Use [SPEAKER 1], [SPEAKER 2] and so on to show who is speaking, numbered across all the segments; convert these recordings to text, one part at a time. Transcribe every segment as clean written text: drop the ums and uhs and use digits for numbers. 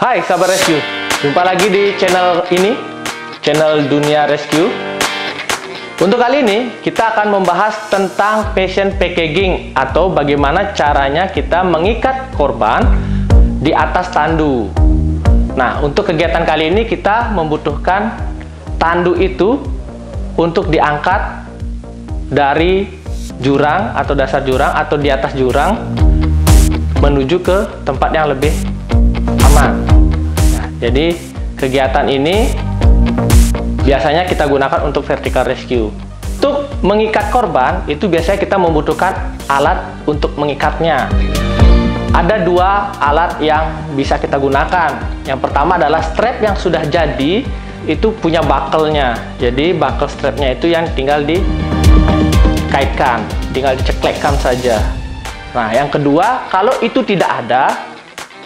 [SPEAKER 1] Hai sahabat rescue, jumpa lagi di channel ini, channel Dunia Rescue. Untuk kali ini kita akan membahas tentang patient packaging atau bagaimana caranya kita mengikat korban di atas tandu. Nah, untuk kegiatan kali ini kita membutuhkan tandu itu untuk diangkat dari jurang atau dasar jurang atau di atas jurang menuju ke tempat yang lebih aman. Nah, jadi kegiatan ini biasanya kita gunakan untuk vertical rescue. Untuk mengikat korban itu biasanya kita membutuhkan alat untuk mengikatnya. Ada dua alat yang bisa kita gunakan. Yang pertama adalah strap yang sudah jadi, itu punya buckle-nya. Jadi buckle strapnya itu yang tinggal dikaitkan, tinggal diceklekkan saja. Nah, yang kedua, kalau itu tidak ada,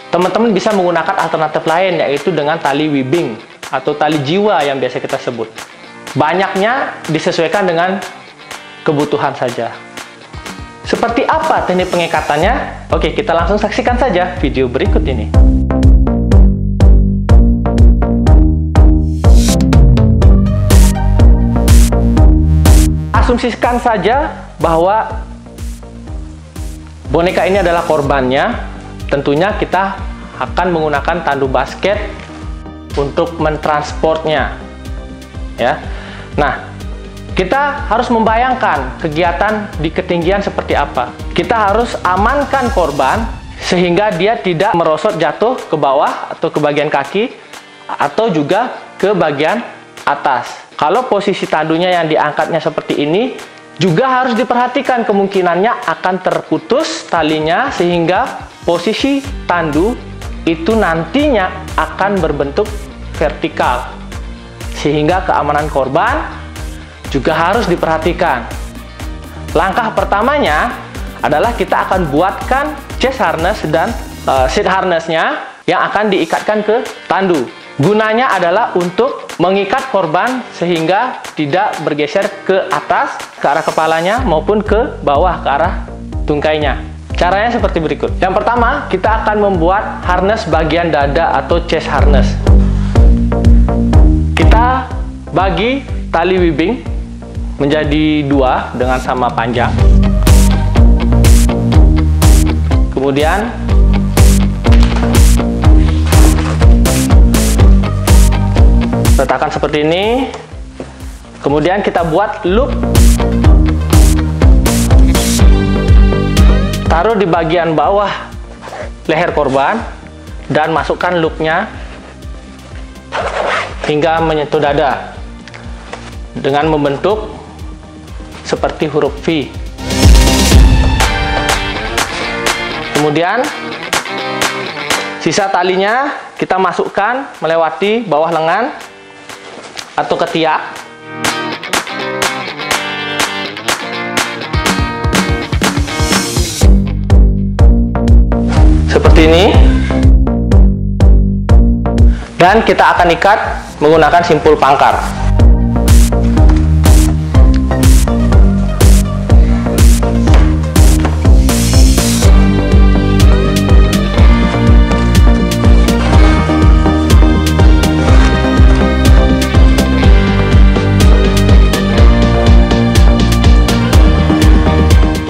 [SPEAKER 1] teman-teman bisa menggunakan alternatif lain, yaitu dengan tali webbing atau tali jiwa yang biasa kita sebut. Banyaknya disesuaikan dengan kebutuhan saja. Seperti apa teknik pengikatannya? Oke, kita langsung saksikan saja video berikut ini. Asumsikan saja bahwa boneka ini adalah korbannya. Tentunya kita akan menggunakan tandu basket untuk mentransportnya, ya. Nah, kita harus membayangkan kegiatan di ketinggian seperti apa. Kita harus amankan korban sehingga dia tidak merosot jatuh ke bawah atau ke bagian kaki atau juga ke bagian atas. Kalau posisi tandunya yang diangkatnya seperti ini, juga harus diperhatikan kemungkinannya akan terputus talinya sehingga posisi tandu itu nantinya akan berbentuk vertikal. Sehingga keamanan korban juga harus diperhatikan. Langkah pertamanya adalah kita akan buatkan chest harness dan seat harnessnya yang akan diikatkan ke tandu. Gunanya adalah untuk mengikat korban sehingga tidak bergeser ke atas, ke arah kepalanya, maupun ke bawah, ke arah tungkainya. Caranya seperti berikut. Yang pertama, kita akan membuat harness bagian dada atau chest harness. Kita bagi tali webbing menjadi dua dengan sama panjang. Kemudian letakkan seperti ini. Kemudian kita buat loop. Taruh di bagian bawah leher korban dan masukkan loopnya hingga menyentuh dada dengan membentuk seperti huruf V. Kemudian sisa talinya kita masukkan melewati bawah lengan atau ketiak. Seperti ini. Dan kita akan ikat menggunakan simpul pangkar.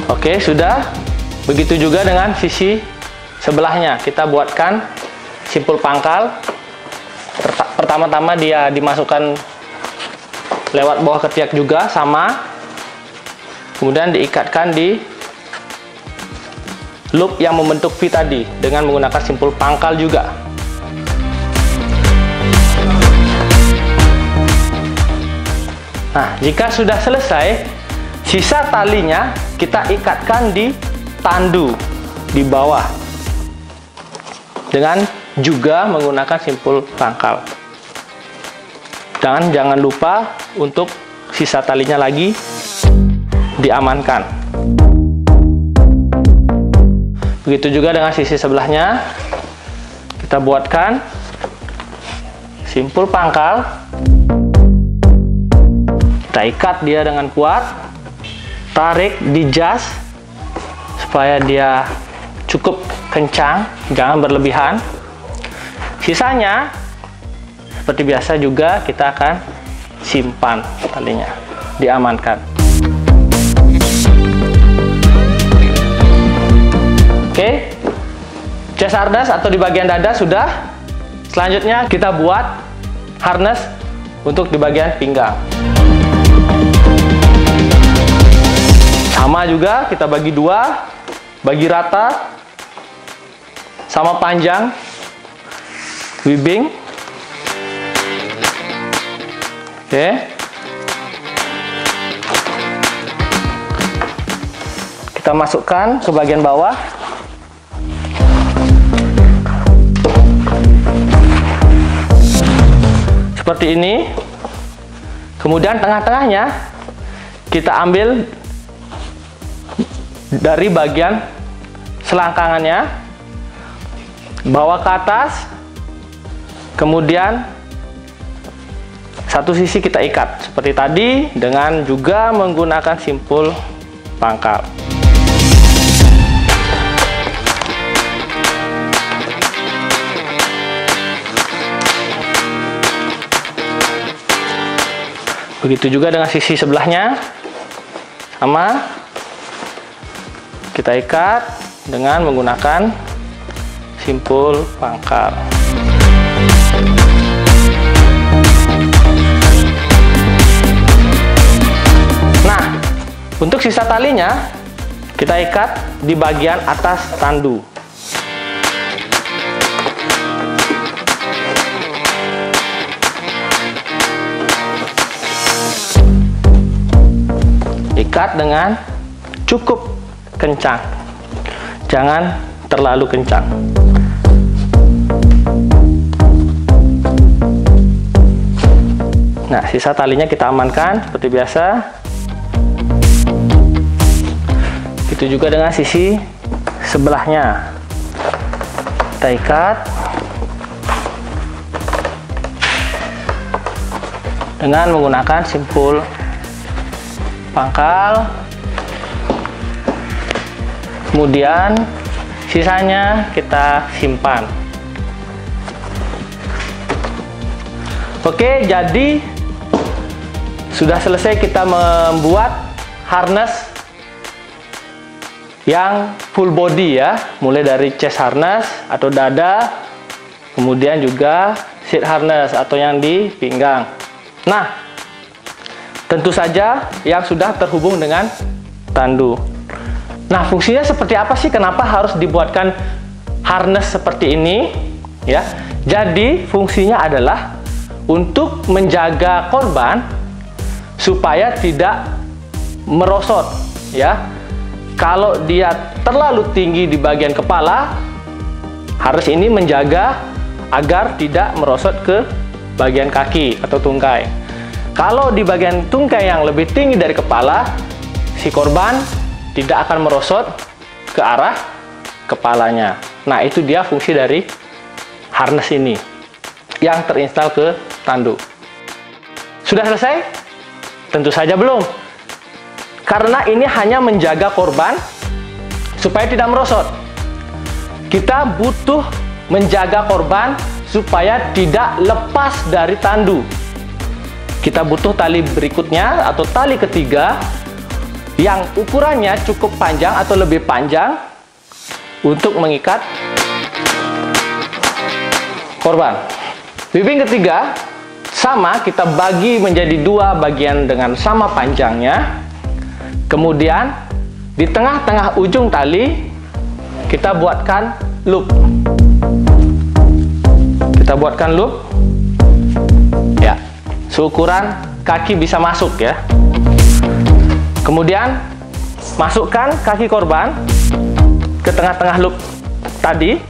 [SPEAKER 1] Oke, sudah. Begitu juga dengan sisi sebelahnya. Kita buatkan simpul pangkal. Pertama-tama dia dimasukkan lewat bawah ketiak juga, sama. Kemudian diikatkan di loop yang membentuk V tadi dengan menggunakan simpul pangkal juga. Nah, jika sudah selesai, sisa talinya kita ikatkan di tandu di bawah dengan juga menggunakan simpul pangkal. Jangan lupa untuk sisa talinya lagi diamankan. Begitu juga dengan sisi sebelahnya. Kita buatkan simpul pangkal. Kita ikat dia dengan kuat. Tarik di jas supaya dia cukup kencang, jangan berlebihan. Sisanya seperti biasa juga kita akan simpan talinya, diamankan. Oke, chest harness atau di bagian dada sudah. Selanjutnya kita buat harness untuk di bagian pinggang. Sama juga kita bagi dua, bagi rata, sama panjang webbing. Oke. Kita masukkan ke bagian bawah. Seperti ini. Kemudian tengah-tengahnya kita ambil dari bagian selangkangannya, bawa ke atas, kemudian satu sisi kita ikat seperti tadi dengan juga menggunakan simpul pangkal. Begitu juga dengan sisi sebelahnya, sama kita ikat dengan menggunakan simpul pangkal. Nah, untuk sisa talinya kita ikat di bagian atas tandu. Ikat dengan cukup kencang, jangan terlalu kencang. Nah, sisa talinya kita amankan seperti biasa. Begitu juga dengan sisi sebelahnya. Kita ikat dengan menggunakan simpul pangkal. Kemudian sisanya kita simpan. Oke, jadi sudah selesai kita membuat harness yang full body ya, mulai dari chest harness atau dada, kemudian juga seat harness atau yang di pinggang. Nah, tentu saja yang sudah terhubung dengan tandu. Nah, fungsinya seperti apa sih? Kenapa harus dibuatkan harness seperti ini? Ya, jadi fungsinya adalah untuk menjaga korban supaya tidak merosot. Ya, kalau dia terlalu tinggi di bagian kepala, harness ini menjaga agar tidak merosot ke bagian kaki atau tungkai. Kalau di bagian tungkai yang lebih tinggi dari kepala, si korban tidak akan merosot ke arah kepalanya. Nah, itu dia fungsi dari harness ini yang terinstal ke tandu. Sudah selesai? Tentu saja belum. Karena ini hanya menjaga korban supaya tidak merosot. Kita butuh menjaga korban supaya tidak lepas dari tandu. Kita butuh tali berikutnya atau tali ketiga yang ukurannya cukup panjang atau lebih panjang untuk mengikat korban. Webbing ketiga sama, kita bagi menjadi dua bagian dengan sama panjangnya. Kemudian di tengah-tengah ujung tali kita buatkan loop. Kita buatkan loop. Ya. Seukuran kaki bisa masuk ya. Kemudian masukkan kaki korban ke tengah-tengah loop tadi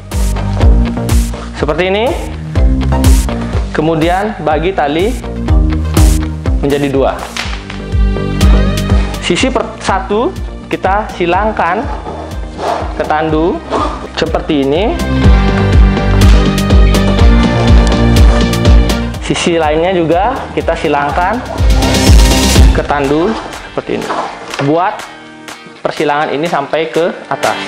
[SPEAKER 1] seperti ini. Kemudian bagi tali menjadi dua. Sisi satu kita silangkan ke tandu seperti ini. Sisi lainnya juga kita silangkan ke tandu seperti ini. Buat persilangan ini sampai ke atas.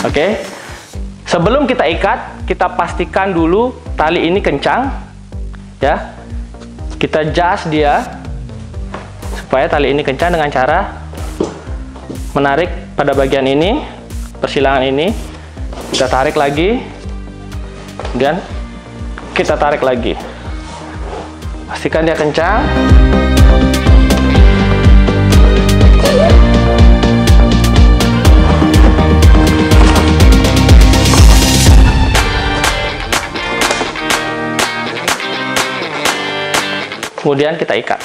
[SPEAKER 1] Oke. Sebelum kita ikat, kita pastikan dulu tali ini kencang, ya. Kita jas dia supaya tali ini kencang dengan cara menarik pada bagian ini, persilangan ini. Kita tarik lagi, dan kita tarik lagi. Pastikan dia kencang. Kemudian kita ikat.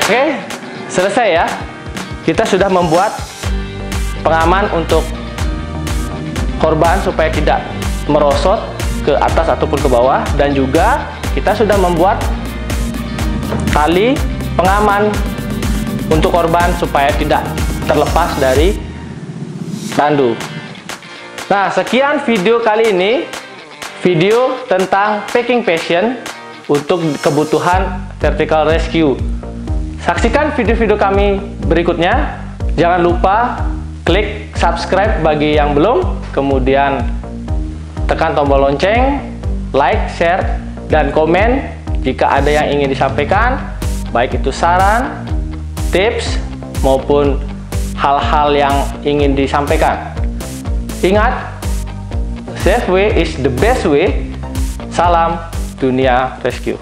[SPEAKER 1] Oke, selesai ya. Kita sudah membuat pengaman untuk korban supaya tidak merosot ke atas ataupun ke bawah, dan juga kita sudah membuat tali pengaman untuk korban supaya tidak terlepas dari tandu. Nah, sekian video kali ini, video tentang packing passion untuk kebutuhan vertical rescue. Saksikan video-video kami berikutnya. Jangan lupa klik subscribe bagi yang belum, kemudian tekan tombol lonceng, like, share, dan komen jika ada yang ingin disampaikan, baik itu saran, tips, maupun hal-hal yang ingin disampaikan. Ingat, safe way is the best way. Salam Dunia Rescue.